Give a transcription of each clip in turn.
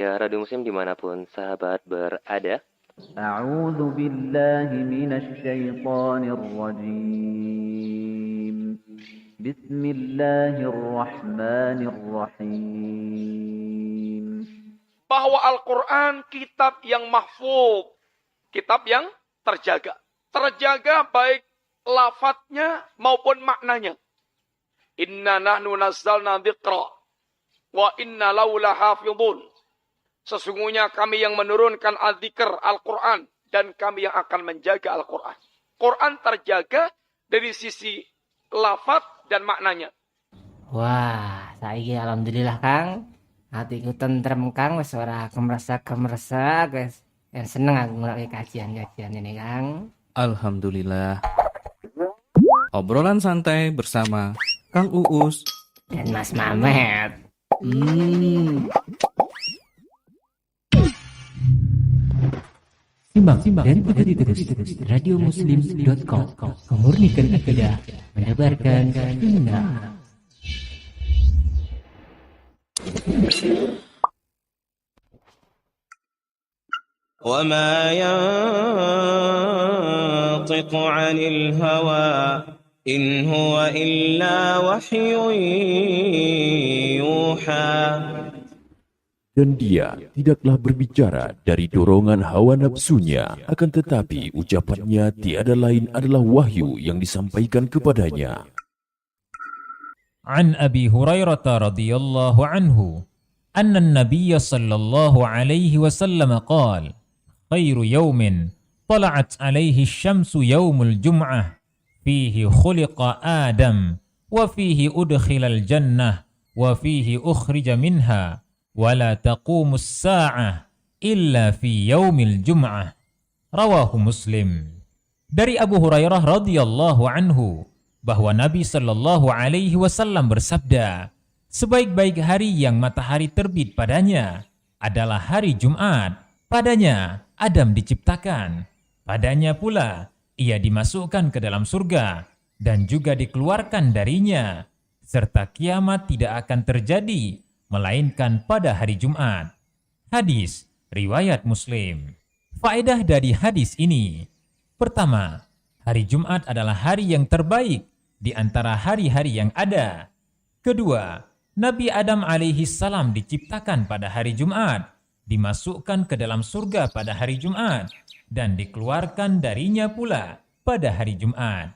Ya, Radio Muslim dimanapun sahabat berada. أعوذ بالله من الشيطان الرجيم بسم الله الرحمن الرحيم Bahwa Al-Quran kitab yang mahfuz, kitab yang terjaga. Terjaga baik lafadznya maupun maknanya. Inna nahnu nazzalna dzikra wa inna lahu lahafidhun. Sesungguhnya kami yang menurunkan al-dzikr, Al-Quran, dan kami yang akan menjaga Al-Quran. Quran terjaga dari sisi lafadz dan maknanya. Wah, saiki alhamdulillah Kang. Hatiku tentrem Kang, wis ora kemersak wis. Seneng aku ngrungokne kajian-kajian ini Kang. Alhamdulillah. Obrolan santai bersama Kang Uus Dan Mas Mamet. Simak dan ikuti terus radiomuslim.com, memurnikan akidah, menebarkan sunnah. وما ينطق عن الهوى إن هو إلا وحي يوحى. Dan dia tidaklah berbicara dari dorongan hawa nafsunya, akan tetapi ucapannya tiada lain adalah wahyu yang disampaikan kepadanya. عن أبي هريرة رضي الله عنه أن النبي صلى الله عليه وسلم قال خير يوم طلعت عليه الشمس يوم الجمعة فيه خلق آدم وفيه أدخل الجنة وفيه أخرج منها ولا تقوم الساعة إلا في يوم الجمعة. رواه مسلم. Dari Abu Hurairah radhiyallahu anhu bahwa Nabi Shallallahu Alaihi Wasallam bersabda, sebaik-baik hari yang matahari terbit padanya adalah hari Jumat. Padanya Adam diciptakan, padanya pula ia dimasukkan ke dalam surga dan juga dikeluarkan darinya, serta kiamat tidak akan terjadi melainkan pada hari Jumat. Hadis riwayat Muslim. Faedah dari hadis ini: pertama, hari Jumat adalah hari yang terbaik di antara hari-hari yang ada. Kedua, Nabi Adam alaihi salam diciptakan pada hari Jumat, dimasukkan ke dalam surga pada hari Jumat, dan dikeluarkan darinya pula pada hari Jumat.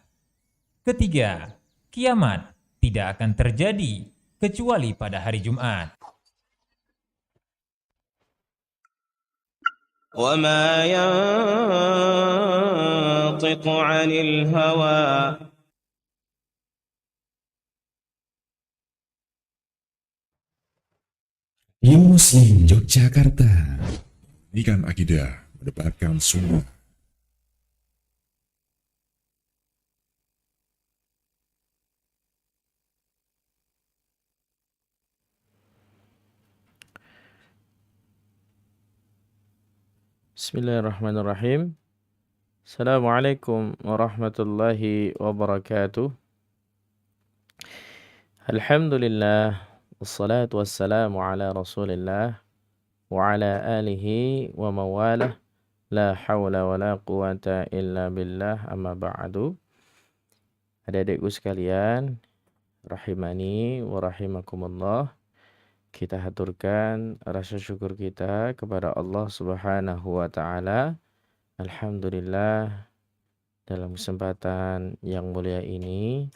Ketiga, kiamat tidak akan terjadi kecuali pada hari Jumat. وما ينطق عن الهوى. Muslim Yogyakarta, pendidikan akidah, mendebarkan sunnah. Bismillahirrahmanirrahim. Assalamualaikum warahmatullahi wabarakatuh. Alhamdulillah, wassalatu wassalamu ala rasulillah wa ala alihi wa mawalah, la hawla wa la quwata illa billah, amma ba'du. Adik-adikku sekalian, rahimani wa rahimakumullah, kita haturkan rasa syukur kita kepada Allah Subhanahu wa ta'ala. Alhamdulillah, dalam kesempatan yang mulia ini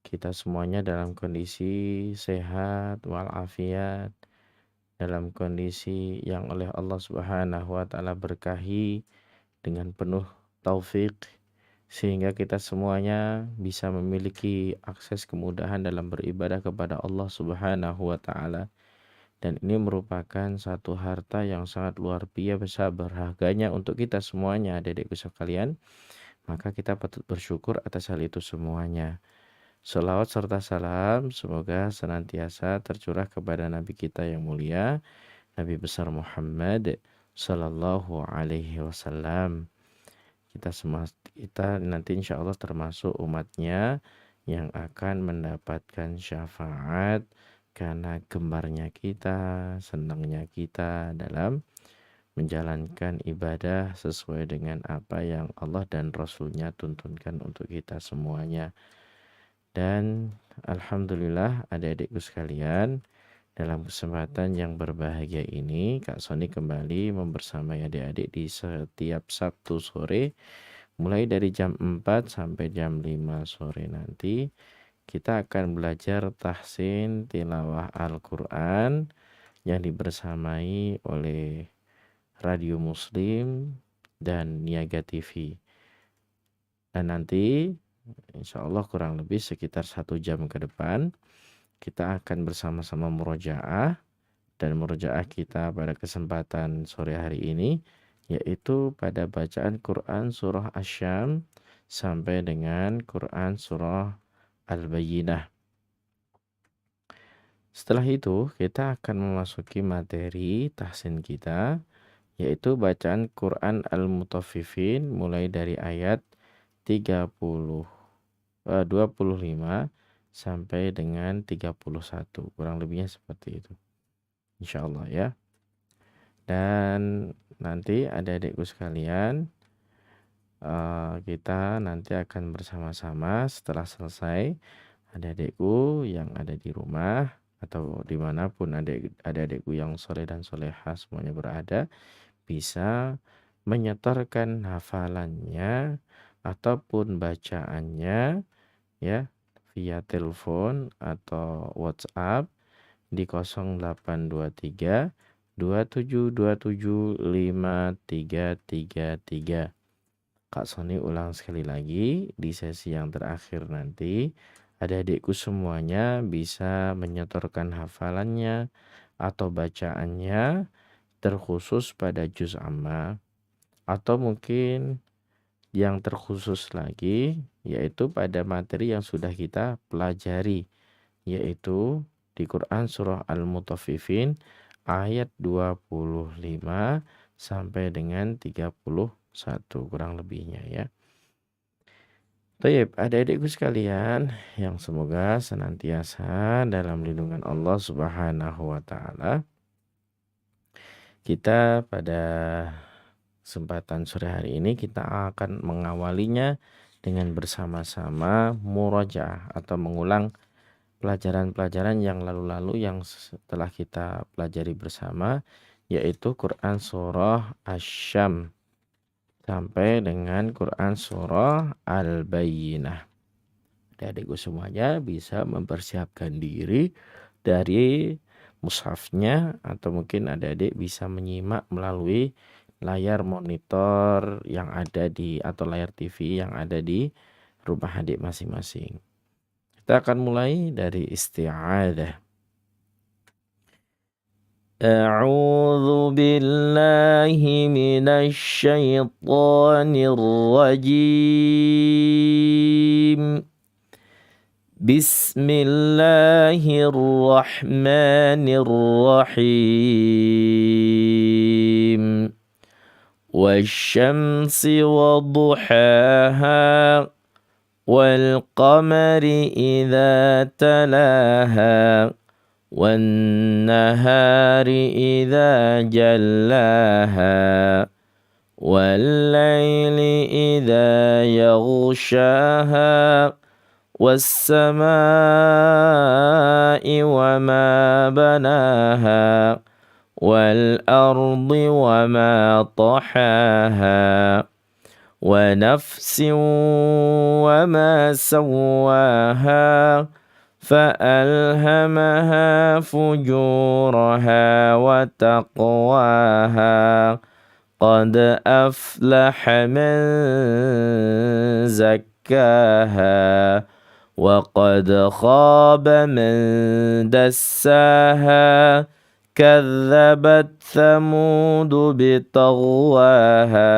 kita semuanya dalam kondisi sehat walafiat, dalam kondisi yang oleh Allah Subhanahu wa ta'ala berkahi dengan penuh taufik, sehingga kita semuanya bisa memiliki akses kemudahan dalam beribadah kepada Allah Subhanahu wa ta'ala. Dan ini merupakan satu harta yang sangat luar biasa berharganya untuk kita semuanya, adik-adikku sekalian. Maka kita patut bersyukur atas hal itu semuanya. Shalawat serta salam semoga senantiasa tercurah kepada Nabi kita yang mulia, Nabi besar Muhammad Sallallahu Alaihi Wasallam. Kita nanti insya Allah termasuk umatnya yang akan mendapatkan syafaat karena gembarnya kita, senangnya kita dalam menjalankan ibadah sesuai dengan apa yang Allah dan Rasul-Nya tuntunkan untuk kita semuanya. Dan alhamdulillah adik-adikku sekalian, dalam kesempatan yang berbahagia ini, Kak Sony kembali membersamai adik-adik di setiap Sabtu sore, mulai dari jam 4 sampai jam 5 sore nanti. Kita akan belajar tahsin tilawah Al-Quran yang dibersamai oleh Radio Muslim dan Niaga TV. Dan nanti insya Allah kurang lebih sekitar 1 jam ke depan kita akan bersama-sama murojaah, dan murojaah kita pada kesempatan sore hari ini yaitu pada bacaan Quran surah Asy-Syam sampai dengan Quran surah Al-Bayyinah. Setelah itu kita akan memasuki materi tahsin kita, yaitu bacaan Quran Al-Mutaffifin mulai dari ayat 25 sampai dengan 31, kurang lebihnya seperti itu, insya Allah ya. Dan nanti adik-adikku sekalian, kita nanti akan bersama-sama setelah selesai, adik-adikku yang ada di rumah atau dimanapun adik-adikku yang soleh dan solehah semuanya berada, bisa menyetorkan hafalannya ataupun bacaannya ya via telepon atau WhatsApp di 0823 2727 5333. Kak Sony ulang sekali lagi, di sesi yang terakhir nanti adik-adikku semuanya bisa menyetorkan hafalannya atau bacaannya terkhusus pada juz amma, atau mungkin yang terkhusus lagi yaitu pada materi yang sudah kita pelajari, yaitu di Quran surah Al-Mutaffifin ayat 25 sampai dengan 31 kurang lebihnya ya. Baik, adik-adikku sekalian yang semoga senantiasa dalam lindungan Allah Subhanahu wa taala. Kita pada kesempatan sore hari ini kita akan mengawalinya dengan bersama-sama murojaah atau mengulang pelajaran-pelajaran yang lalu-lalu yang setelah kita pelajari bersama, yaitu Quran surah Asy-Syam sampai dengan Quran surah Al-Bayyinah. Adik-adikku semuanya bisa mempersiapkan diri dari mushafnya, atau mungkin adik-adik bisa menyimak melalui layar monitor yang ada di atau layar TV yang ada di rumah adik masing-masing. Kita akan mulai dari isti'adzah. A'udzu billahi minasy syaithanir rajim. Bismillahirrahmanirrahim. Wasyamsi wadduhaha wal qamari idza talaha wan nahari idza jallaha wal laili idza yaghshaha was samaa'i wama banaha wal ardi wama tahaha wa nafsin wama sawwaha fa'alhamaha fujuraha wa taqwaha qad aflaha man zakkaha wa qad khaba man dassaha كذبت ثمود بطغواها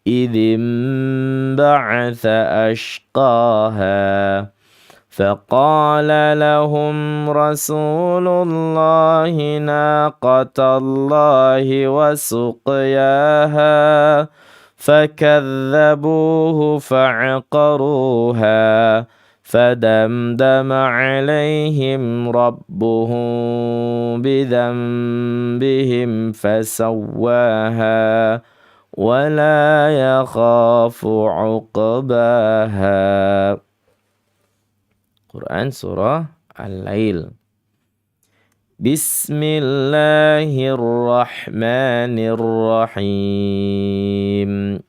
إذ انبعث أشقاها فقال لهم رسول الله ناقة الله وسقياها فكذبوه فعقروها فدمدم عليهم ربهم بذنبهم فسواها ولا يخاف عقباها. Quran Surah Al-Lail. Bismillahirrahmanirrahim.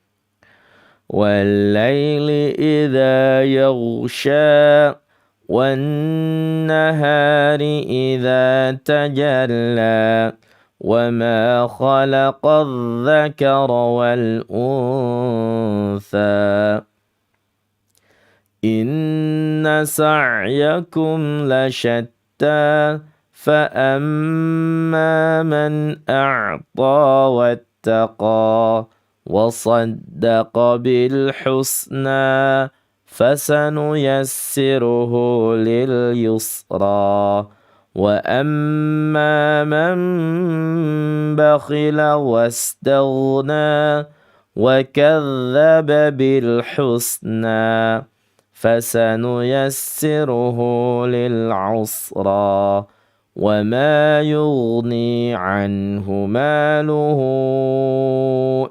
والليل إذا يغشى والنهار إذا تجلى وما خلق الذكر والأنثى إن سعيكم لشتى فأما من أعطى واتقى وصدق بالحسنى فسنيسره لليسرى وأما من بخل واستغنى وكذب بالحسنى فسنيسره للعسرى وما يغني عنه ماله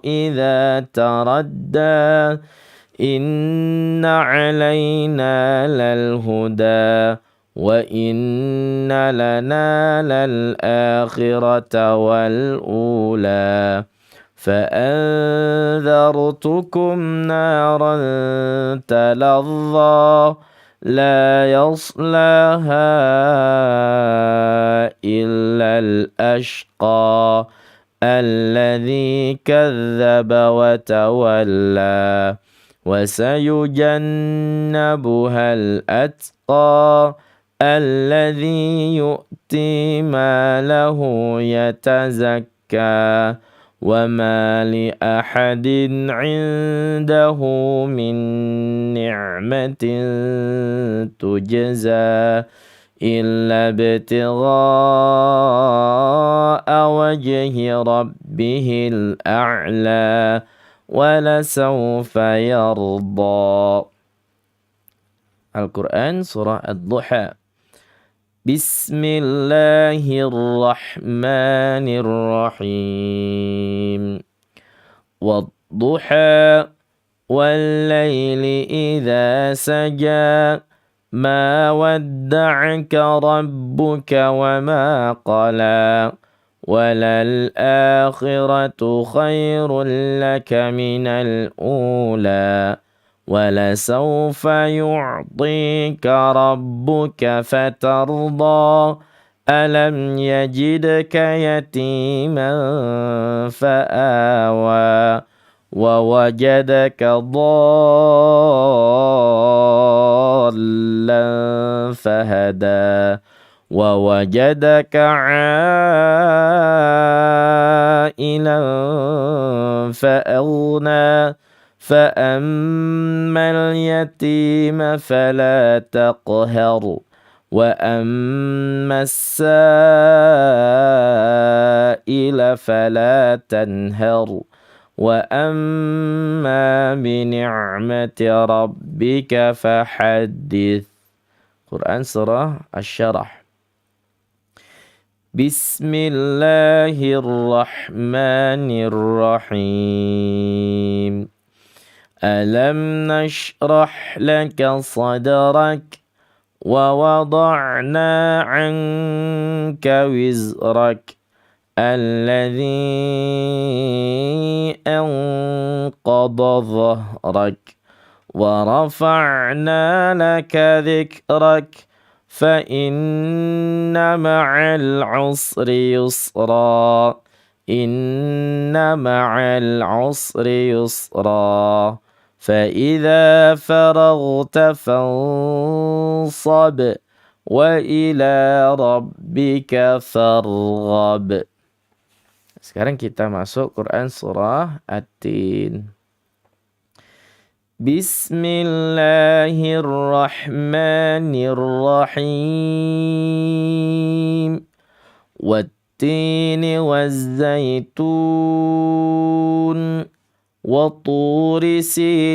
إذا تردى إن علينا للهدى وإن لنا للآخرة والأولى فأنذرتكم نارا تلظى لا يصلاها إلا الأشقى الذي كذب وتولى وسيجنبها الأتقى الذي يؤتي ماله يتزكى وما لأحد عنده من نعمة تجزى إلا ابتغاء وجه ربه الأعلى ولسوف يرضى. Al-Quran Surah Ad-Duha. Bismillahirrahmanirrahim. Wad-duha wal-layli idha saja ma wadda'aka rabbuka wa ma qala walal-akhiratu khairun laka minal ula ولسوف يعطيك ربك فترضى ألم يجدك يتيما فآوى ووجدك ضالا فهدى ووجدك عائلا فأغنى فأما اليتيم فلا تقهر وأما السائل فلا تنهر وأما بنعمة ربك فحدث. Quran Surah Asy-Syarah. Bismillahirrahmanirrahim. ألم نشرح لك صدرك ووضعنا عنك وزرك الذي أنقض ظهرك ورفعنا لك ذكرك فإن مع العسر يسرا إن مع العسر يسرا فإذا فرغت فانصب وإلى ربك فارغب. Sekarang kita masuk Quran Surah At-Tin. Bismillahirrahmanirrahim. Wat-tini waz-zaytun wa turi sinin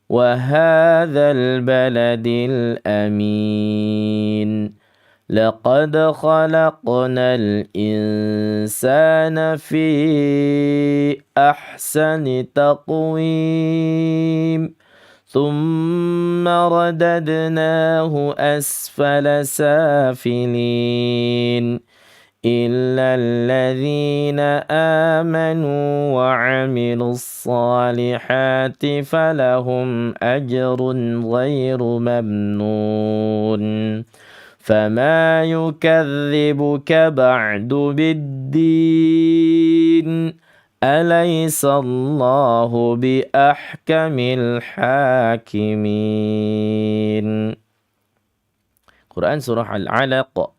وهذا البلد الأمين لقد خلقنا الإنسان في أحسن تقويم ثم رددناه أسفل سافلين إلا الذين آمنوا وعملوا الصالحات فلهم أجر غير ممنون فما يكذبك بعد بالدين أليس الله بأحكم الحاكمين. Quran Surah Al-Alaq.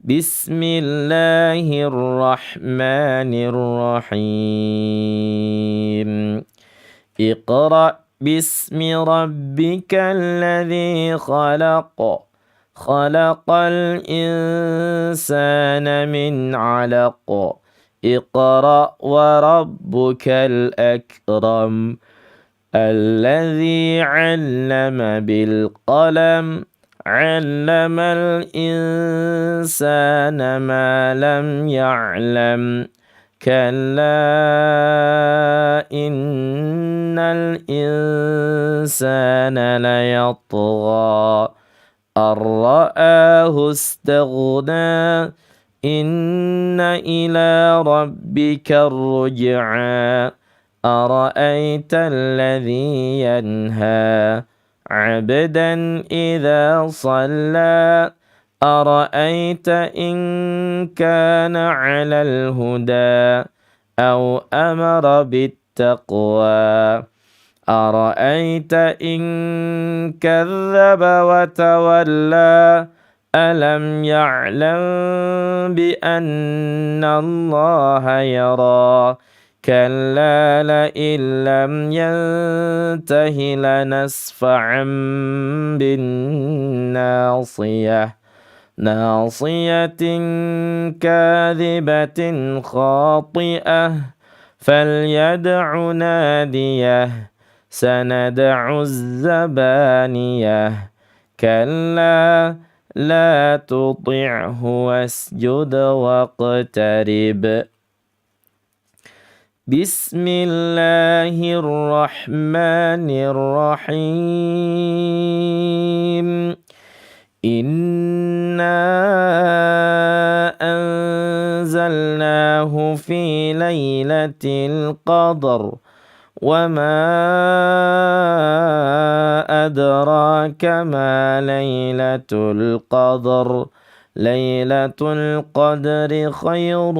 Bismillahirrahmanirrahim. Iqra bismi rabbikal ladzi khalaq. Khalaqal insana min 'alaq. Iqra wa rabbukal akram. Alladzi 'allama bil qalam. علم الإنسان ما لم يعلم كلا إن الإنسان ليطغى أن رآه استغنى إن إلى ربك الرجعى أرأيت الذي ينهى عبدا إذا صلى أرأيت إن كان على الهدى أو أمر بالتقوى أرأيت إن كذب وتولى ألم يعلم بأن الله يرى كلا لئن لم ينته لنسفعا بالناصية ناصية كاذبة خاطئة فليدع ناديه سندع الزبانية كلا لا تطعه واسجد واقترب. بسم الله الرحمن الرحيم. إنا أنزلناه في ليلة القدر وما أدراك ما ليلة القدر ليلة القدر خير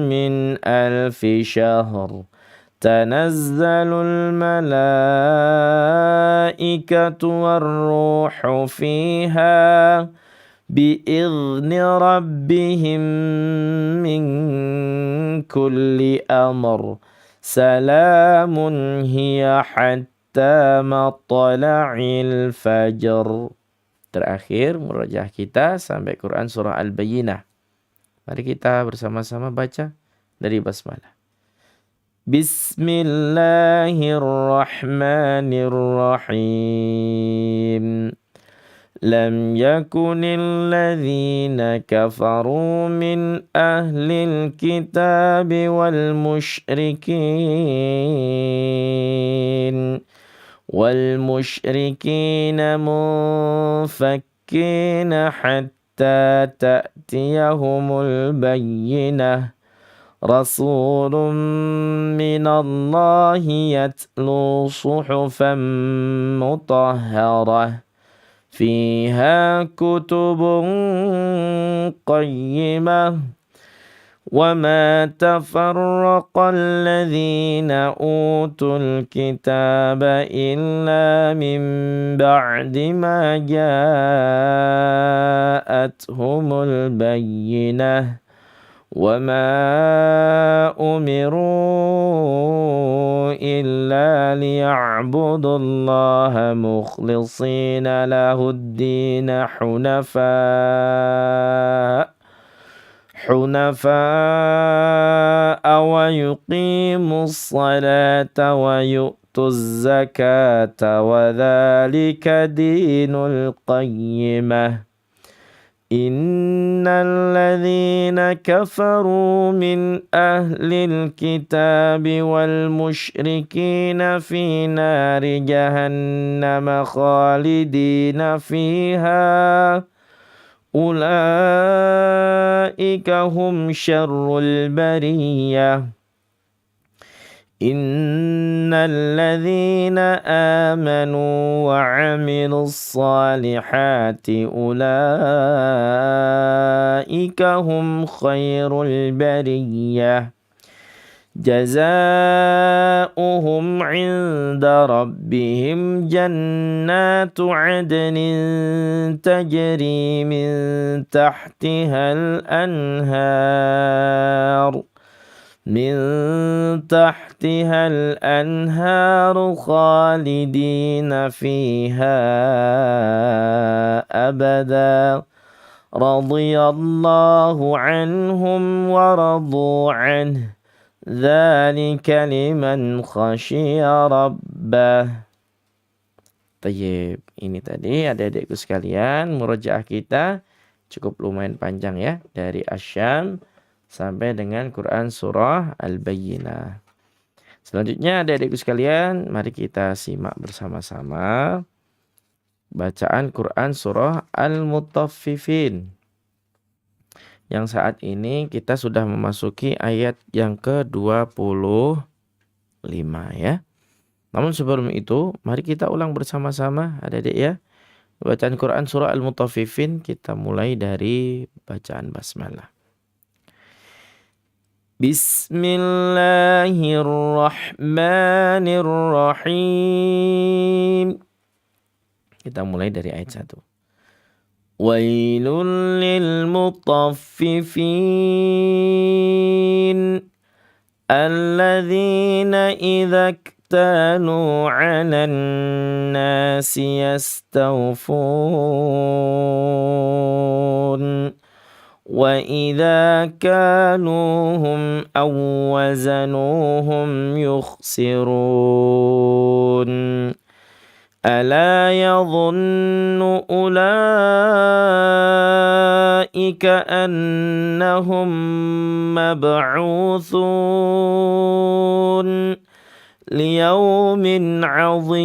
من 1000 شهر تنزل الملائكة والروح فيها بإذن ربهم من كل أمر سلام هي حتى مطلع الفجر. Terakhir murajaah kita sampai Quran surah Al-Bayyinah. Mari kita bersama-sama baca dari basmalah. Bismillahirrahmanirrahim. Lam yakunil ladzina kafaru min ahlil kitabi wal musyrikin والمشركين منفكين حتى تأتيهم البينة رسول من الله يتلو صحفا مطهرة فيها كتب قيمة وما تفرق الذين أوتوا الكتاب إلا من بعد ما جاءتهم البينة وما أمروا إلا ليعبدوا الله مخلصين له الدين حنفاء ويقيموا الصلاة ويؤتوا وآتوا الزكاة وذلك دين القيمة إن الذين كفروا من أهل الكتاب والمشركين في نار جهنم خالدين فيها أولئك هم شر البرية إن الذين آمنوا وعملوا الصالحات أولئك هم خير البرية جزاؤهم عند ربهم جنات عدن تجري من تحتها الأنهار خالدين فيها أبدا رضي الله عنهم ورضوا عنه ذلك liman khasyiya rabbah. Tayyib, ini tadi adik-adikku sekalian murojaah kita cukup lumayan panjang ya, dari Asy-Syam sampai dengan Quran surah Al-Bayyinah. Selanjutnya adik-adikku sekalian, mari kita simak bersama-sama bacaan Quran surah Al-Mutaffifin. Yang saat ini kita sudah memasuki ayat yang ke-25 ya. Namun sebelum itu, mari kita ulang bersama-sama adik-adik ya. Bacaan Quran surah Al-Mutaffifin kita mulai dari bacaan basmalah. Bismillahirrahmanirrahim. Kita mulai dari ayat 1. Wailul lil mutaffifin alladzina idza iktalu 'alan nasi yastawfun wa idza kaluhum aw wazanuhum yukhsirun ألا يظن أولئك أنهم مبعوثون ليوم عظيم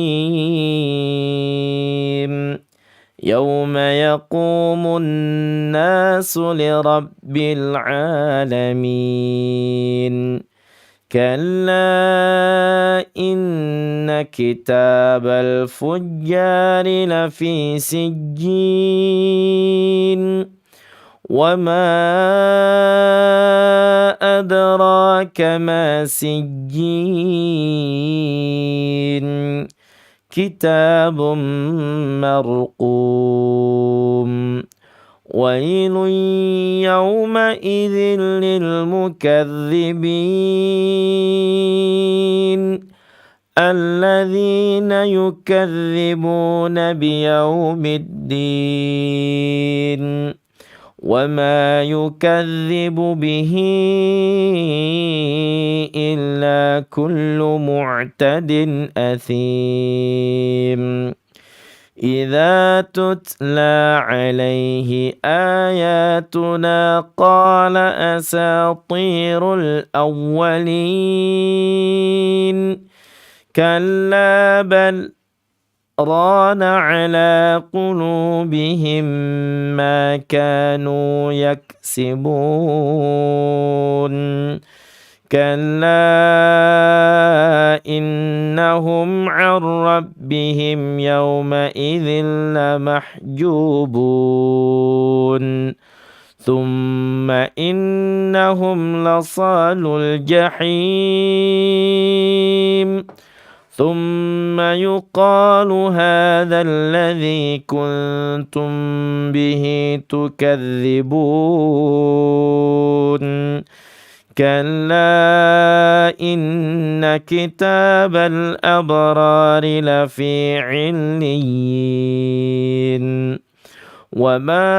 يوم يقوم الناس لرب العالمين كلا إن كتاب الفجار لفي سجين وما أدراك ما سجين كتاب مرقوم ويل يومئذ للمكذبين الذين يكذبون بيوم الدين وما يكذب به إلا كل معتد أثيم إذا تتلى عليه آياتنا قال أساطير الأولين كلا بل ران على قلوبهم ما كانوا يكسبون كلا إنهم عن ربهم يومئذ لمحجوبون ثم إنهم لصالو الجحيم ثم يقال هذا الذي كنتم به تكذبون كلا إن كتاب الأبرار لفي عليين وما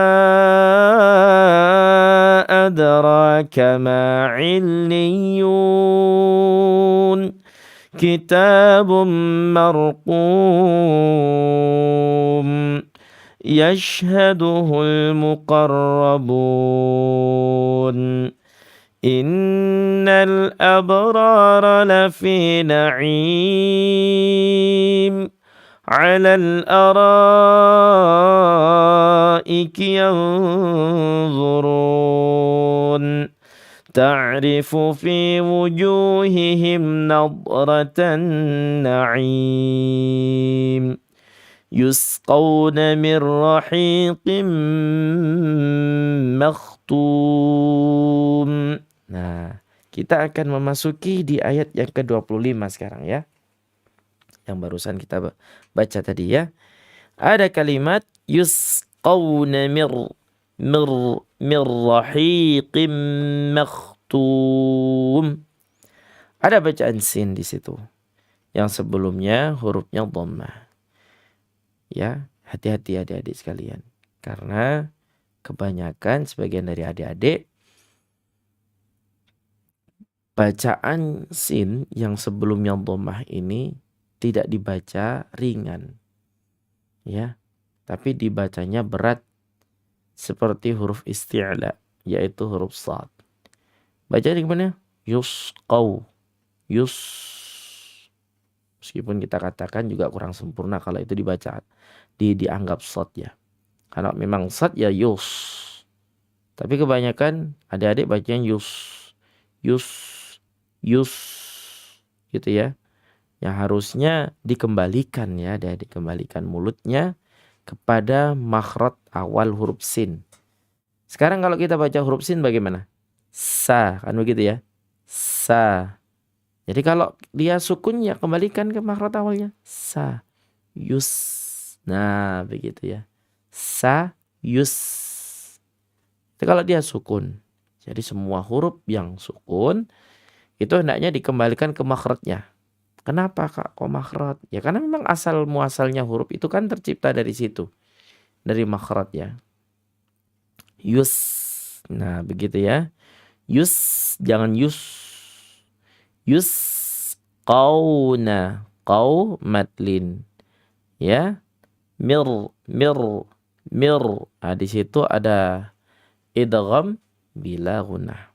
أدراك ما عليون كتاب مرقوم يشهده المقربون إن الأبرار لفي نعيم على الأرائك ينظرون تعرف في وجوههم نضرة النعيم يسقون من رحيق مختوم. Nah, kita akan memasuki di ayat yang ke-25 sekarang ya. Yang barusan kita baca tadi ya. Ada kalimat yusqawna mir rahiqim makhtum. Ada bacaan sin di situ. Yang sebelumnya hurufnya dhammah. Ya, hati-hati adik-adik sekalian. Karena kebanyakan sebagian dari adik-adik bacaan sin yang sebelumnya dhammah ini tidak dibaca ringan. Ya, tapi dibacanya berat seperti huruf isti'la, yaitu huruf shad. Baca gimana? Yusqaw. Meskipun kita katakan juga kurang sempurna kalau itu dibaca dianggap shad ya. Kalau memang shad ya yus. Tapi kebanyakan adik-adik bacanya yus gitu ya. Yang harusnya dikembalikan ya, dikembalikan mulutnya kepada makhraj awal huruf sin. Sekarang kalau kita baca huruf sin bagaimana? Sa, kan begitu ya? Sa. Jadi kalau dia sukun ya kembalikan ke makhraj awalnya. Sa, yus. Nah, begitu ya. Sa, yus. Itu kalau dia sukun. Jadi semua huruf yang sukun itu hendaknya dikembalikan ke makhrajnya. Kenapa kak kok makhraj? Ya karena memang asal muasalnya huruf itu kan tercipta dari situ. Dari makhraj ya. Yus. Nah begitu ya. Yus. Jangan yus. Yus. Qawna. Qaw madlin. Ya. Mir. Nah di situ ada idgham bila gunnah.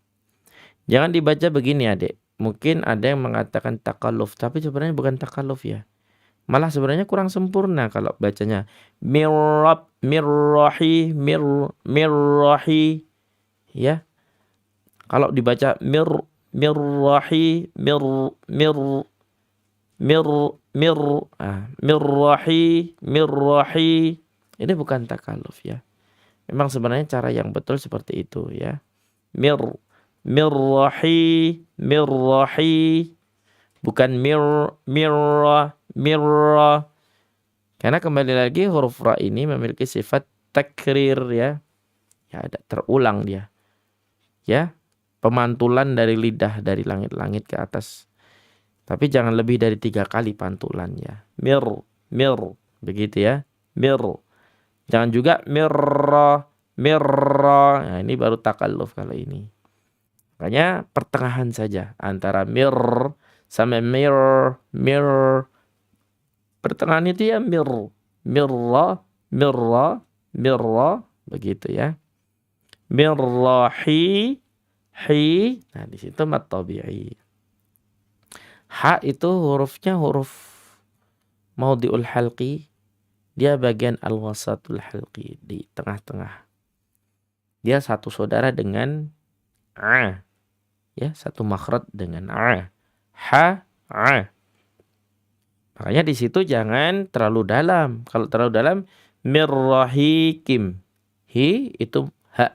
Jangan dibaca begini adik. Mungkin ada yang mengatakan takalluf, tapi sebenarnya bukan takalluf ya. Malah sebenarnya kurang sempurna kalau bacanya mirrahi ya. Kalau dibaca mirrahi mirrahi ini bukan takalluf ya. Memang sebenarnya cara yang betul seperti itu ya. Mirrahi bukan mirra. Karena kembali lagi huruf ra ini memiliki sifat takrir ya. Ya ada terulang dia. Ya, pemantulan dari lidah dari langit-langit ke atas. Tapi jangan lebih dari 3 kali pantulan ya. Mir begitu ya. Mir. Jangan juga mirra. Nah, ini baru takalluf kalau ini. Makanya pertengahan saja antara mir sama mir. Pertengahan itu ya mirra begitu ya. Mirrahi nah di situ mat tabi'i. Ha itu hurufnya huruf maudhi'ul halqi. Dia bagian al-wasatul halqi di tengah-tengah. Dia satu saudara dengan a. Ya, satu makhraj dengan a. Ha, a. Makanya di situ jangan terlalu dalam. Kalau terlalu dalam mirrahikim. Hi itu ha.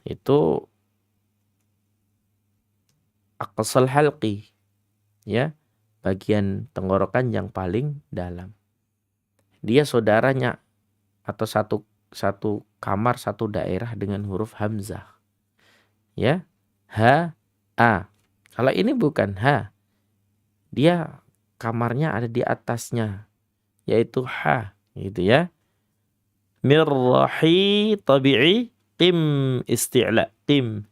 Itu aqsal halqi. Ya, bagian tenggorokan yang paling dalam. Dia saudaranya atau satu kamar, satu daerah dengan huruf hamzah. Ya. Ha, a. Kalau ini bukan ha. Dia kamarnya ada di atasnya. Yaitu ha. Gitu ya. Mirrahi tabi'i. Qim isti'la. Qim.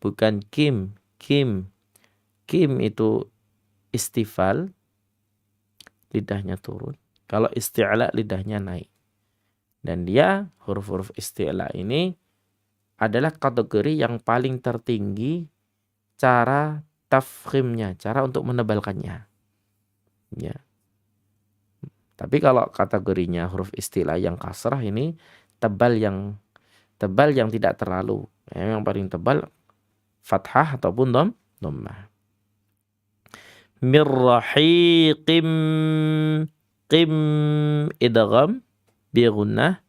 Bukan kim. Kim itu istifal lidahnya turun. Kalau isti'la lidahnya naik. Dan dia huruf-huruf isti'la ini adalah kategori yang paling tertinggi cara tafkhimnya, cara untuk menebalkannya. Ya. Tapi kalau kategorinya huruf isti'la yang kasrah ini tebal yang tidak terlalu. Yang paling tebal fathah ataupun dhammah. Mir rahiqim qim idgham bi gunnah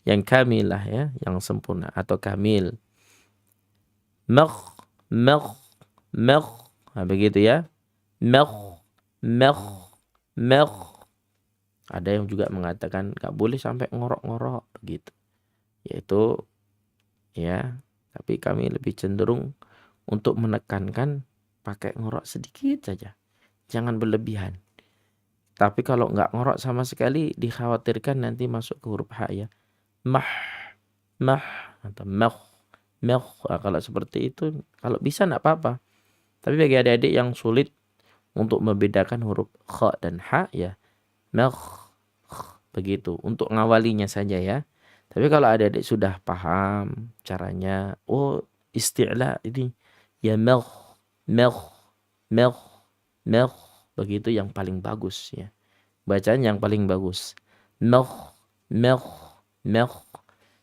yang kamilah ya, yang sempurna atau kamil. Makh nah, begitu ya. Makh ada yang juga mengatakan enggak boleh sampai ngorok-ngorok begitu. Yaitu ya, tapi kami lebih cenderung untuk menekankan pakai ngorok sedikit saja. Jangan berlebihan. Tapi kalau enggak ngorok sama sekali dikhawatirkan nanti masuk ke huruf ha ya. Mah atau makh. Nah, kalau seperti itu kalau bisa enggak apa-apa. Tapi bagi adik-adik yang sulit untuk membedakan huruf kha dan ha ya, makh begitu untuk ngawalinya saja ya. Tapi kalau adik-adik sudah paham caranya, oh isti'la ini ya makh begitu yang paling bagus ya. Bacaan yang paling bagus. Makh.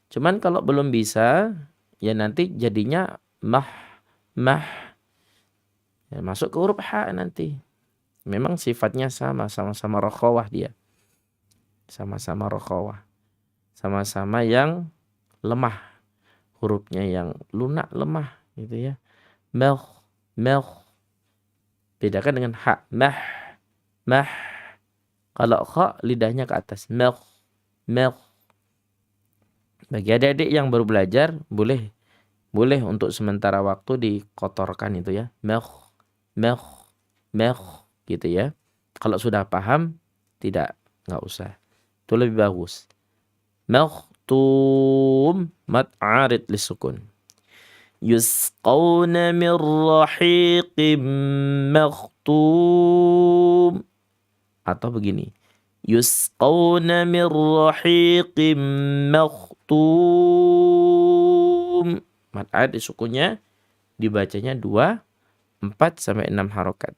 Cuman kalau belum bisa ya nanti jadinya mah. Ya, masuk ke huruf ha nanti. Memang sifatnya sama-sama rokhawah dia. Sama-sama rokhawah. Sama-sama yang lemah. Hurufnya yang lunak lemah gitu ya. Makh. Bedakan dengan ha. Mah. Kalau kha lidahnya ke atas. Makh. Bagi adik-adik yang baru belajar boleh untuk sementara waktu dikotorkan itu ya. Makh gitu ya. Kalau sudah paham enggak usah. Itu lebih bagus. Makhtum mad arid lisukun. Yusqawna min rahiqim makhtum. Atau begini. Yusqawna min rahiqim makhtum. Mad arid disukunnya dibacanya 2, 4 sampai 6 harokat.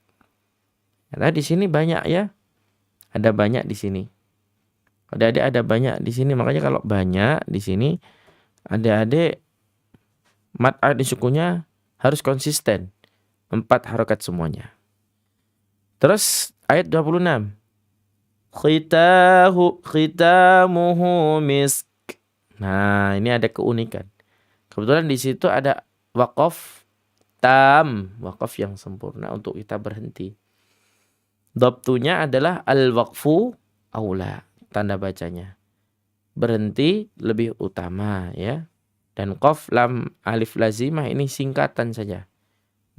Nah, di sini banyak ya. Ada banyak di sini. Adik-adik ada banyak di sini. Makanya kalau banyak di sini, adik-adik mad arid disukunnya harus konsisten. 4 harokat semuanya. Terus ayat 26. Khitamuhu misk. Nah, ini ada keunikan. Kebetulan di situ ada waqaf tam, waqaf yang sempurna untuk kita berhenti. Dhabtunya adalah al-waqfu aula, tanda bacanya. Berhenti lebih utama ya. Dan qaf lam alif lazimah ini singkatan saja.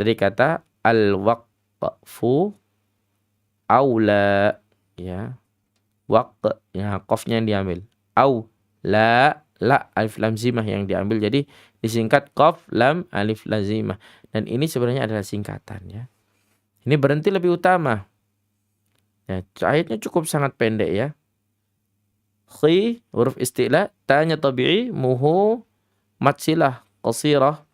Dari kata al-waqfu aula ya. Ya, qafnya yang diambil. La alif lam zimah yang diambil, jadi disingkat qaf lam alif lazimah. Dan ini sebenarnya adalah singkatan ya. Ini berhenti lebih utama. Ya, ayatnya cukup sangat pendek ya. Khi huruf isti'la, tanya tabi'i, muhu mad silah qasirah.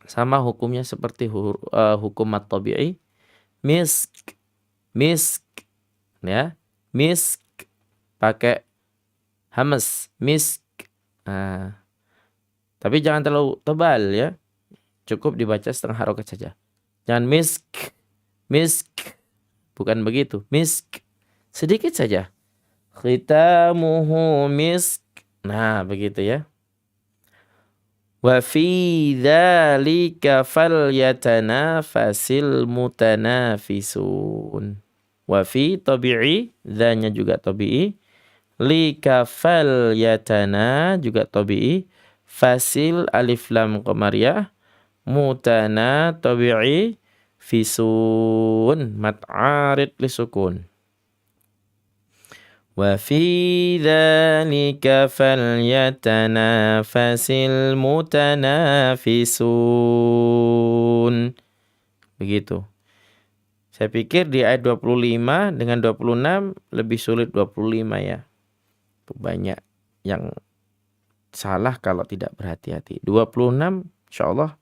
Sama hukumnya seperti hukum mad tabi'i. Misk ya. Misk pakai hamas, misk. Nah, tapi jangan terlalu tebal ya. Cukup dibaca setengah harokat saja. Jangan misk. Bukan begitu. Misk. Sedikit saja. Khitamuhu misk. Nah, begitu ya. Wa fi dzalika falyatanafasil mutanafisun. Wa fi tabi'i, dzanya juga tabi'i. Lika falyatana juga tabi'i. Fasil alif lam qamariyah. Mutana tabi'i. Fisun mad arid lisukun. Wa fi dzalika falyatanafasil mutanafisun. Begitu. Saya pikir di ayat 25 dengan 26 lebih sulit 25 ya. Banyak yang salah kalau tidak berhati-hati. 26 insyaallah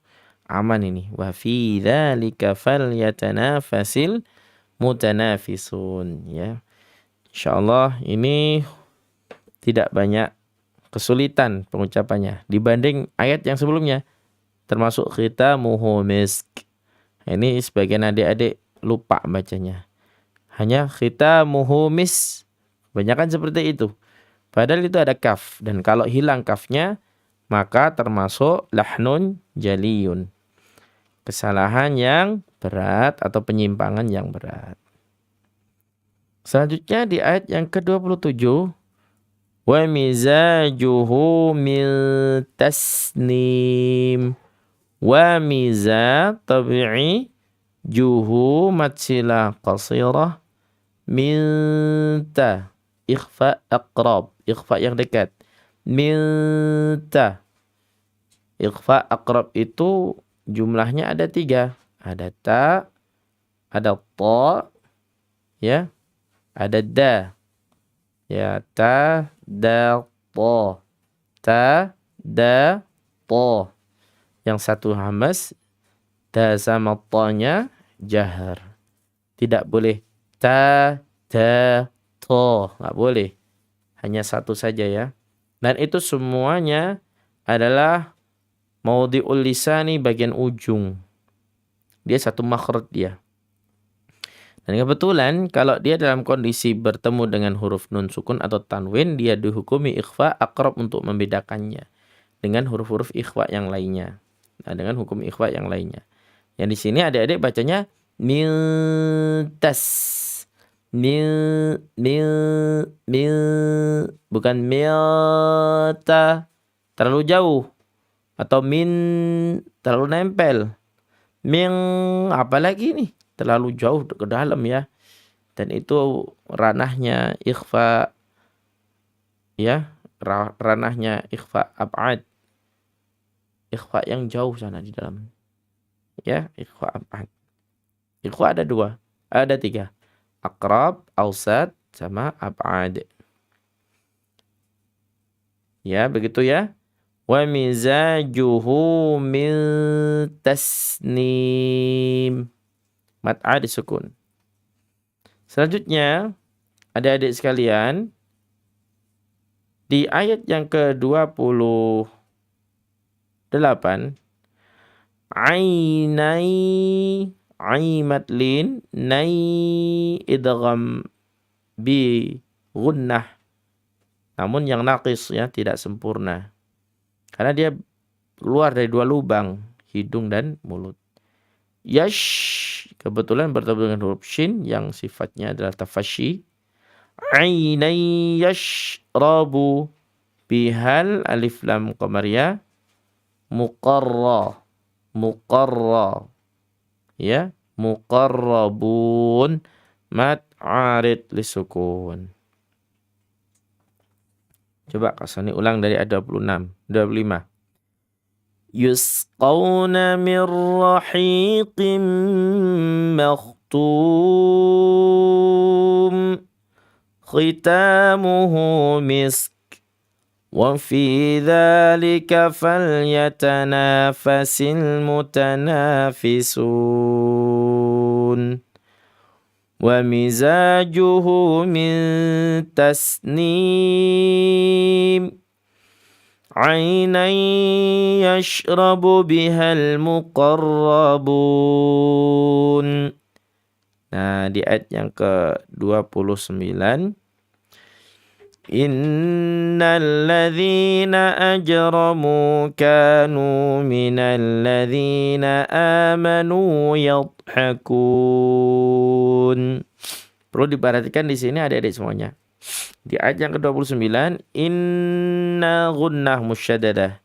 aman ini. Wa fi dzalika falyatanafasil mutanafisun ya. Insyaallah ini tidak banyak kesulitan pengucapannya dibanding ayat yang sebelumnya, termasuk khitamuhu misk. Ini sebagian adik-adik lupa bacanya. Hanya khitamuhu misk. Kebanyakan seperti itu. Padahal itu ada kaf. Dan kalau hilang kafnya, maka termasuk lahnun jaliyun. Kesalahan yang berat atau penyimpangan yang berat. Selanjutnya di ayat yang ke-27. Wa mizajuhu min tasnim. Wa miza tabi'i juhu matsilah qasirah minta ikhfa aqrab, ikhfa yang dekat. Minta ikhfa aqrab itu jumlahnya ada 3. Ada ta, ada ta, ya, ada da. Ya, ta, da, ta. Ta, da, ta. Yang satu hamas, da sama ta-nya jahar. Tidak boleh ta, da, ta. Nggak boleh. Hanya satu saja ya. Dan itu semuanya adalah maudhi'ul lisani bagian ujung. Dia satu makhraj dia. Dan kebetulan kalau dia dalam kondisi bertemu dengan huruf nun sukun atau tanwin, dia dihukumi ikhfa aqrab untuk membedakannya dengan huruf-huruf ikhfa yang lainnya. Nah, dengan hukum ikhfa yang lainnya. Yang di sini adik-adik bacanya miltas. Bukan milta. Terlalu jauh. Atau min terlalu nempel. Min apalagi nih? Terlalu jauh ke dalam ya. Dan itu ranahnya ikhfa, ya, ranahnya ikhfa ab'ad. Ikhfa yang jauh sana di dalam. Ya, ikhfa ab'ad. Ikhfa ada 2, ada 3. Aqrab, awsat, sama ab'ad. Ya, begitu ya. Wa mizajuhu min tasnim. Mat'a disukun. Selanjutnya, adik-adik sekalian, di ayat yang ke-28, ainai, aimatlin, nai idgham bi gunnah. Namun yang naqis ya, tidak sempurna. Karena dia keluar dari 2 lubang, hidung dan mulut. Yash, kebetulan bertemu dengan huruf shin yang sifatnya adalah tafashi. Ainai yashrabu bihal alif lam qamariyah muqarra, muqarra, ya, muqarrabun, mat arid lisukun. Coba Kasani ulang dari ayat 26, 25. Yusqawna min rahiqim makhtum khitamuhu misk wa fi dhalika falyatanafasil mutanafisun wa mizajuhu min tasnim ainan yashrabu bihal muqarrabun. Nah, di ayat yang ke-29, innal ladzina ajramu kanu minal ladzina amanu yadhakun. Perlu diperhatikan di sini adik-adik semuanya. Di ayat yang ke-29, inna gunnah musyaddadah.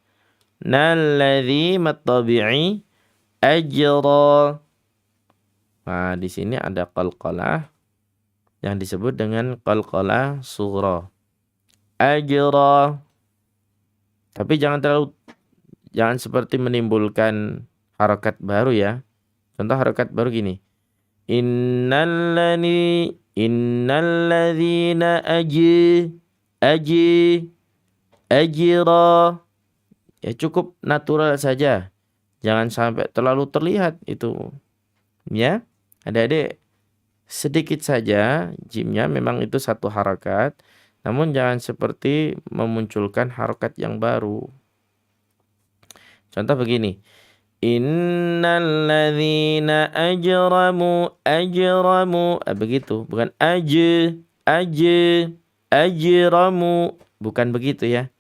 Nalladzi matabi'i ajra. Nah, di sini ada qalqalah yang disebut dengan qalqalah sughra. Ajra. Tapi jangan seperti menimbulkan harakat baru ya. Contoh harakat baru gini. innalladzina ajra. Ya cukup natural saja. Jangan sampai terlalu terlihat itu. Ya, adik-adik sedikit saja jimnya, memang itu satu harakat. Namun jangan seperti memunculkan harakat yang baru. Contoh begini. Innalladzina ajramu. Begitu, bukan ajramu. Bukan begitu ya.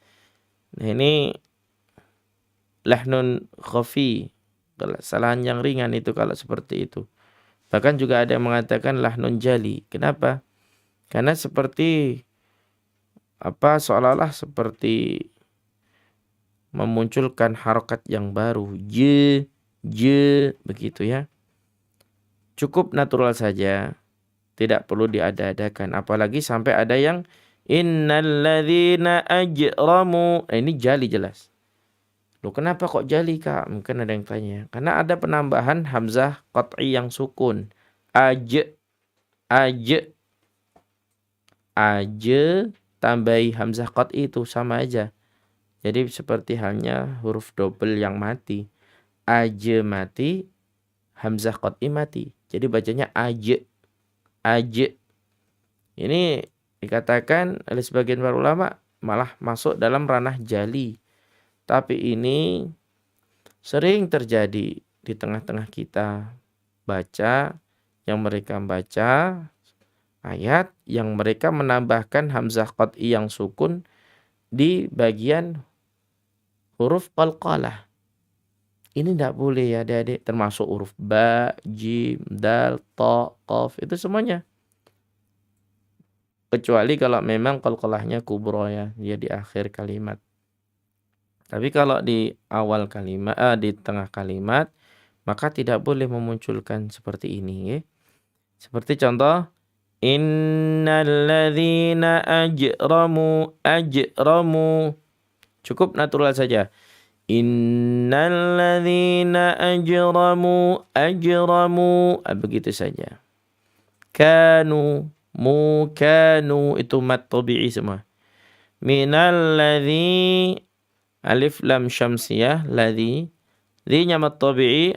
Nah, ini lahnun khafi. Kesalahan yang ringan itu kalau seperti itu. Bahkan juga ada yang mengatakan lahnun jali. Kenapa? Karena seperti seolah-olah seperti memunculkan harokat yang baru. Begitu ya. Cukup natural saja. Tidak perlu diada-adakan. Apalagi sampai ada yang innalladzina ajramu. Ini jali jelas. Loh, kenapa kok jali, Kak? Mungkin ada yang tanya. Karena ada penambahan hamzah qat'i yang sukun. Tambahi hamzah qat'i itu sama aja. Jadi seperti halnya huruf double yang mati. Mati, hamzah qat'i mati. Jadi bacanya aj. Ini dikatakan oleh sebagian para ulama malah masuk dalam ranah jali. Tapi ini sering terjadi di tengah-tengah kita. Yang mereka baca ayat yang mereka menambahkan hamzah qat'i yang sukun di bagian huruf qalqalah. Ini tidak boleh ya adik-adik, termasuk huruf ba, jim, dal, ta, qaf, itu semuanya. Kecuali kalau memang qalqalahnya kubra ya, dia di akhir kalimat. Tapi kalau di awal kalimat, di tengah kalimat, maka tidak boleh memunculkan seperti ini ya. Seperti contoh innalladzina ajramu. Cukup natural saja. Innalladzina ajramu. Begitu saja. Kanu itu mat tabi'i semua. Minalladzi alif lam syamsiyah ladzi. Dzi-nya mat tabi'i,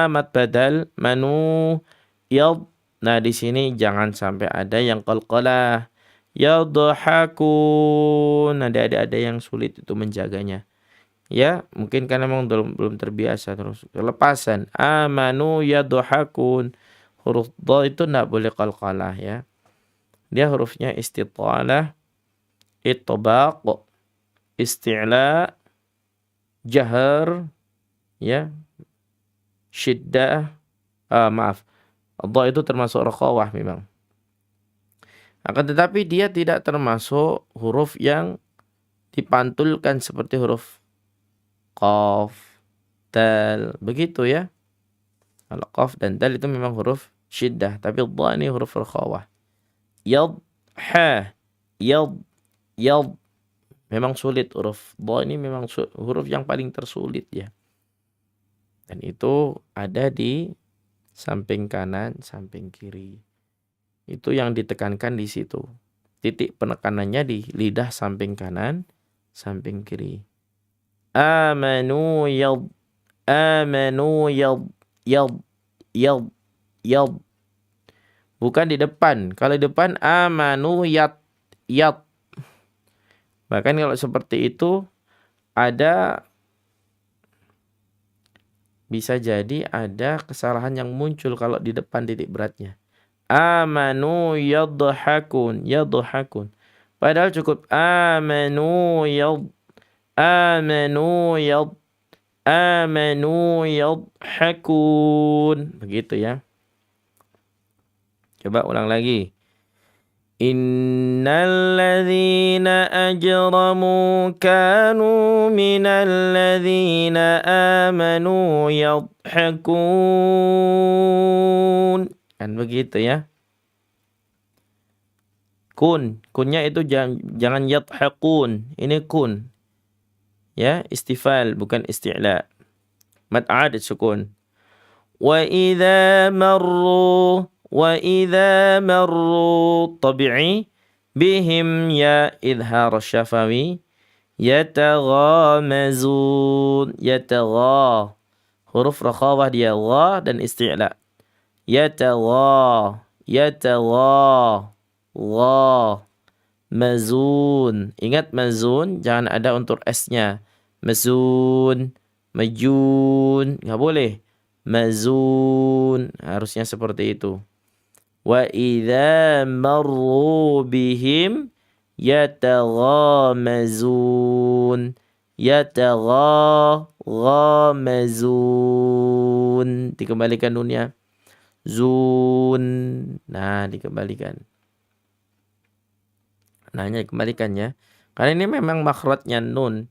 mat badal, manu yad. Nah, di sini jangan sampai ada yang qalqalah. Yadhakun. Ada yang sulit itu menjaganya. Ya, mungkin karena memang belum terbiasa terus. Kelepasan. Amanu yadhakun. Huruf dha itu enggak boleh qalqalah ya. Dia hurufnya istitalah, itbaq, isti'la, jahar, ya, syiddah, dha itu termasuk rakhawah memang. Akan tetapi dia tidak termasuk huruf yang dipantulkan seperti huruf qaf, dal, begitu ya. Kalau qaf dan dal itu memang huruf syiddah, tapi dha ini huruf rakhawah. Yad, ha, yad. Memang sulit huruf dha ini, memang huruf yang paling tersulit ya. Dan itu ada di samping kanan, samping kiri. Itu yang ditekankan di situ. Titik penekanannya di lidah samping kanan, samping kiri. Amanu yad. Bukan di depan. Kalau di depan amanu yad. Bahkan kalau seperti itu bisa jadi ada kesalahan yang muncul kalau di depan titik beratnya. Amanu yadhakun. Padahal cukup amanu yadhakun. Begitu ya. Coba ulang lagi. Innalladzina ajramu kanu minalladzina amanu yadhakun. Kan begitu ya. Kunnya itu jangan yadhakun. Ini kun. Ya, istifal bukan isti'la. Mad 'ad sukun. وإذا مروا طبيعي بهم يا إظهار الشفوي يتغامزون huruf rakhawah dia gha dan isti'la mazun. Ingat mazun jangan ada unsur s-nya. Mazun, majun, enggak boleh. Mazun, harusnya seperti itu. Wa idza marru bihim yataghamazun. Dikembalikan nunnya. Zun. Nah, dikembalikan. Nanya dikembalikan ya. Karena ini memang makhrajnya nun.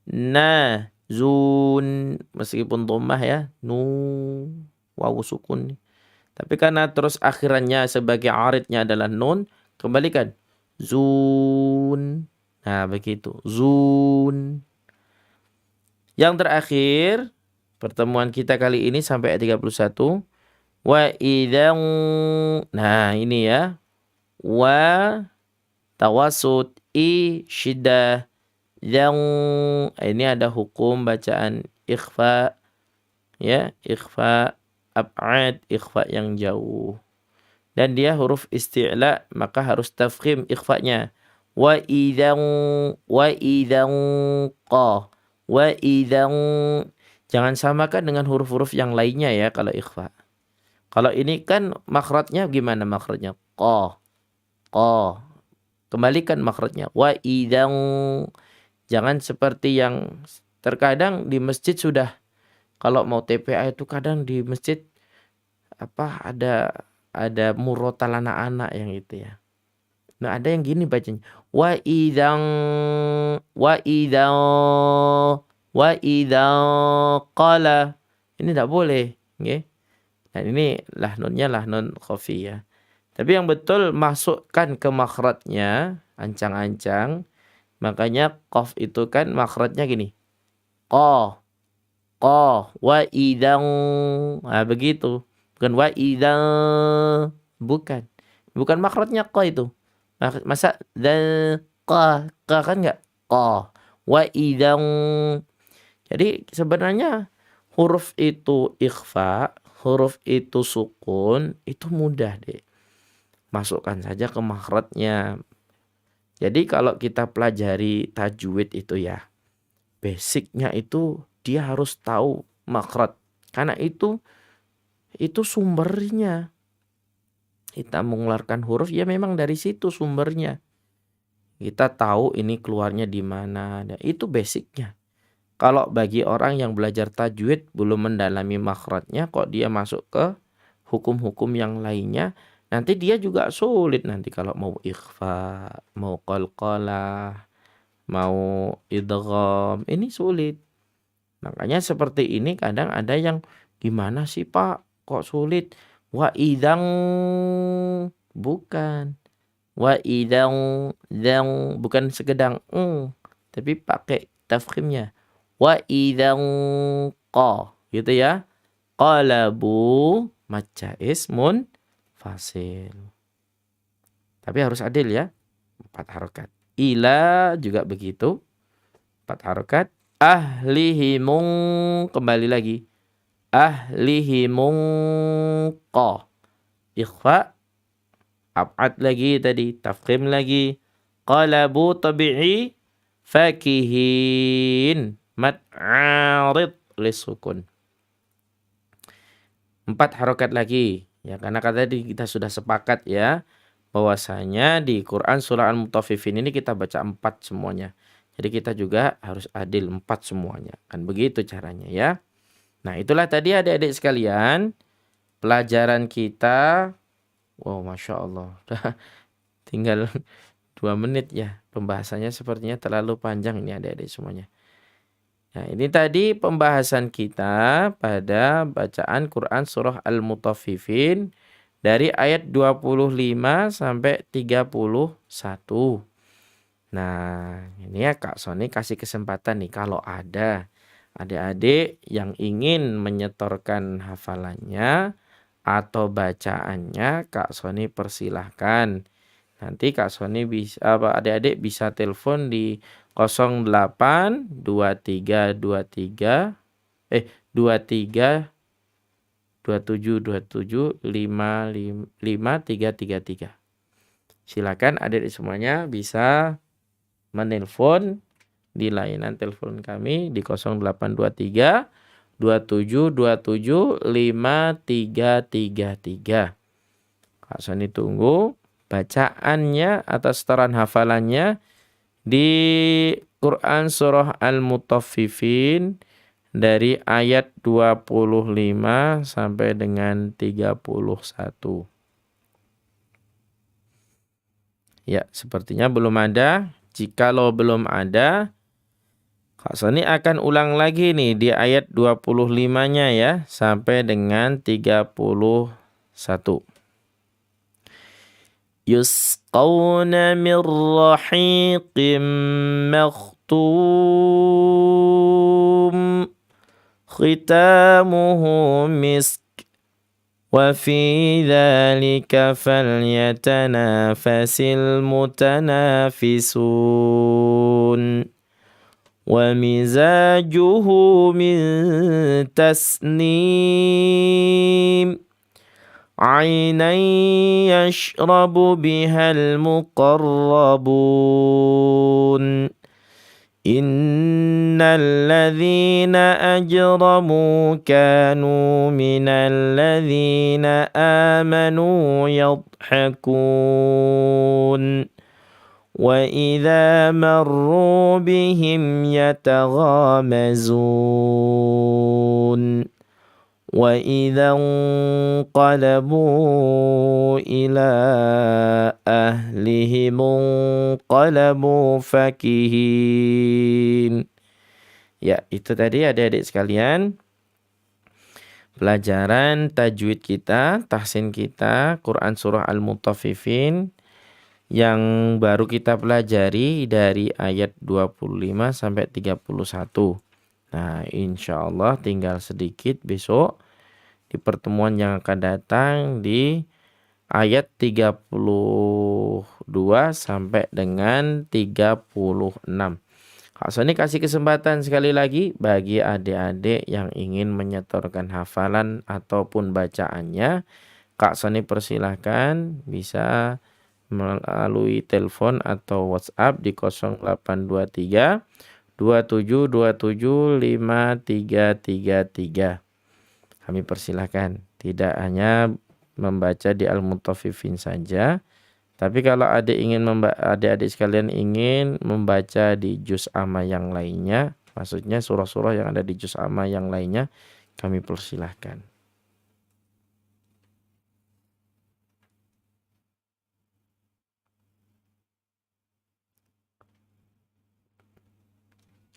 Nah, zun meskipun dhammah ya. Nu wawu sukun. Tapi karena terus akhirannya sebagai aridnya adalah nun, kembalikan. Zun. Nah, begitu. Zun. Yang terakhir, pertemuan kita kali ini sampai ayat 31. Wa idzan. Nah, ini ya. Wa tawasud syiddah yang ini ada hukum bacaan ikhfa ya, ikhfa ab'ad, ikhfa yang jauh. Dan dia huruf isti'la, maka harus tafkhim ikhfanya. Wa idzan qa. Wa idzan, jangan samakan dengan huruf-huruf yang lainnya ya kalau ikhfa. Kalau ini kan makhrajnya gimana makhrajnya? Qa. Kembalikan makhrajnya. Wa idzan, jangan seperti yang terkadang di masjid sudah, kalau mau TPA itu kadang di masjid ada murotal anak-anak yang itu ya. Nah, ada yang gini bacanya. Wa idzan qala. Ini tidak boleh, nggih. Nah, ini lahnunnya lahnun khafiyah. Tapi yang betul masukkan ke makhrajnya, ancang-ancang. Makanya qaf itu kan makhrajnya gini. Qa. Wa idzan. Nah, begitu. Bukan wa idzan. Bukan makhrajnya qa itu. Masa qa kan enggak? Qa. Wa idzan. Jadi sebenarnya huruf itu ikhfa, huruf itu sukun, itu mudah deh. Masukkan saja ke makhrajnya. Jadi kalau kita pelajari tajwid itu ya, basicnya itu dia harus tahu makhraj. Karena itu sumbernya. Kita mengeluarkan huruf ya memang dari situ sumbernya. Kita tahu ini keluarnya di mana. Itu basicnya. Kalau bagi orang yang belajar tajwid belum mendalami makhrajnya, kok dia masuk ke hukum-hukum yang lainnya, nanti dia juga sulit nanti kalau mau ikhfa, mau qalqalah, mau idgham, ini sulit. Makanya seperti ini kadang ada yang gimana sih Pak, kok sulit? Wa idzan, bukan. Wa idzan, bukan segedang tapi pakai tafkhimnya. Wa idzan qa, gitu ya. Qalabu maca ismun fasil. Tapi harus adil ya. 4 harokat. Ila juga begitu. 4 harokat. Ahlihimun, kembali lagi. Ahlihimun qa. Ikhfa. Ab'ad lagi tadi. Tafkhim lagi. Qalabu tabi'i. Fakihin. Mad arid lisukun. 4 harokat lagi. Ya, karena tadi kita sudah sepakat ya, bahwasanya di Quran surah Al-Mutaffifin ini kita baca 4 semuanya. Jadi kita juga harus adil 4 semuanya. Kan begitu caranya ya. Nah, itulah tadi adik-adik sekalian, pelajaran kita. Wow, Masya Allah. Tinggal 2 menit ya. Pembahasannya sepertinya terlalu panjang ini adik-adik semuanya. Nah, ini tadi pembahasan kita pada bacaan Quran surah Al-Mutaffifin dari ayat 25 sampai 31. Nah, ini ya Kak Sony kasih kesempatan nih kalau ada Adik-adik yang ingin menyetorkan hafalannya atau bacaannya, Kak Soni persilahkan. Nanti Kak Soni bisa, adik-adik bisa telepon di 082323 23 27 55333. Silakan adik-adik semuanya bisa menelpon di layanan telepon kami di 0823 27 5333. Kak Soni tunggu bacaannya atau setoran hafalannya di Quran Surah Al-Mutaffifin dari ayat 25 sampai dengan 31. Ya, sepertinya belum ada. Jikalau belum ada, Kak Soni akan ulang lagi nih di ayat 25-nya ya, sampai dengan 31. Yusqawna min rahiqim makhtum khitamuhu misk wa fi dhalika falyatanafasil mutanafisun wa mizajuhu min tasnim عينا يشرب بها المقربون إن الذين أجرموا كانوا من الذين آمنوا يضحكون وإذا مروا بهم يتغامزون وَإِذَا انقلبوا إِلَى أَهْلِهِمُ انقلبوا فَكِهِينَ. Ya, itu tadi adik-adik sekalian pelajaran tajwid kita, tahsin kita, Quran Surah Al-Mutaffifin yang baru kita pelajari dari ayat 25 sampai 31. Nah, insya Allah tinggal sedikit besok di pertemuan yang akan datang di ayat 32 sampai dengan 36. Kak Soni kasih kesempatan sekali lagi bagi adik-adik yang ingin menyetorkan hafalan ataupun bacaannya. Kak Soni persilahkan bisa melalui telepon atau WhatsApp di 0823 27 5333. Kami persilahkan tidak hanya membaca di Al-Mutaffifin saja, tapi kalau adik-adik sekalian ingin membaca di juz amma yang lainnya, maksudnya surah-surah yang ada di juz amma yang lainnya, kami persilahkan.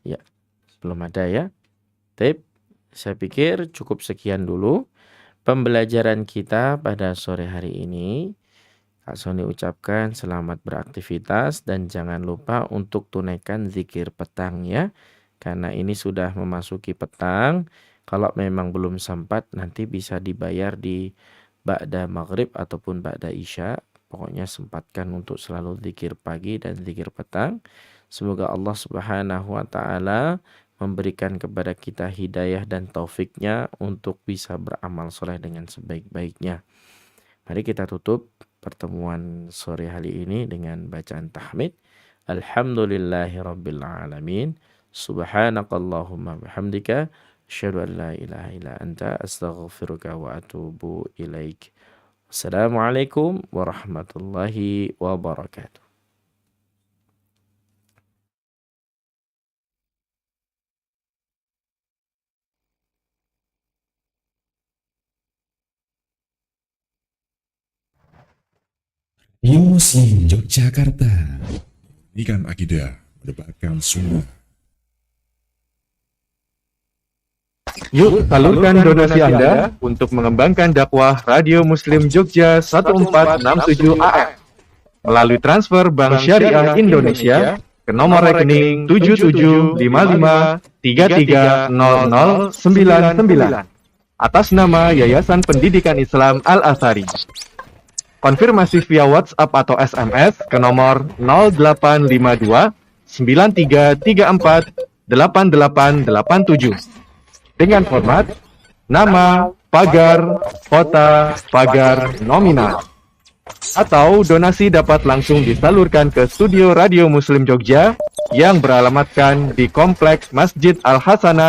Ya, belum ada ya. Tip. Saya pikir cukup sekian dulu pembelajaran kita pada sore hari ini. Kak Soni ucapkan selamat beraktivitas dan jangan lupa untuk tunaikan zikir petang ya. Karena ini sudah memasuki petang. Kalau memang belum sempat nanti bisa dibayar di ba'da maghrib ataupun ba'da isya. Pokoknya sempatkan untuk selalu zikir pagi dan zikir petang. Semoga Allah Subhanahu wa taala memberikan kepada kita hidayah dan taufiknya untuk bisa beramal soleh dengan sebaik-baiknya. Mari kita tutup pertemuan sore hari ini dengan bacaan tahmid. Alhamdulillahirabbil alamin. Subhanakallahumma bihamdika asyhadu an la ilaha illa anta astaghfiruka wa atubu ilaik. Assalamualaikum warahmatullahi wabarakatuh. Muslim Yogyakarta, memurnikan akidah, mendebarkan sunnah. Yuk salurkan donasi Anda untuk mengembangkan dakwah Radio Muslim Jogja 1467 AM melalui transfer Bank Syariah Indonesia ke nomor rekening 7755330099 atas nama Yayasan Pendidikan Islam Al-Azhari. Konfirmasi via WhatsApp atau SMS ke nomor 0852 9334 8887 dengan format nama, pagar, kota, pagar, nominal. Atau donasi dapat langsung disalurkan ke studio Radio Muslim Jogja yang beralamatkan di Kompleks Masjid Al-Hasanah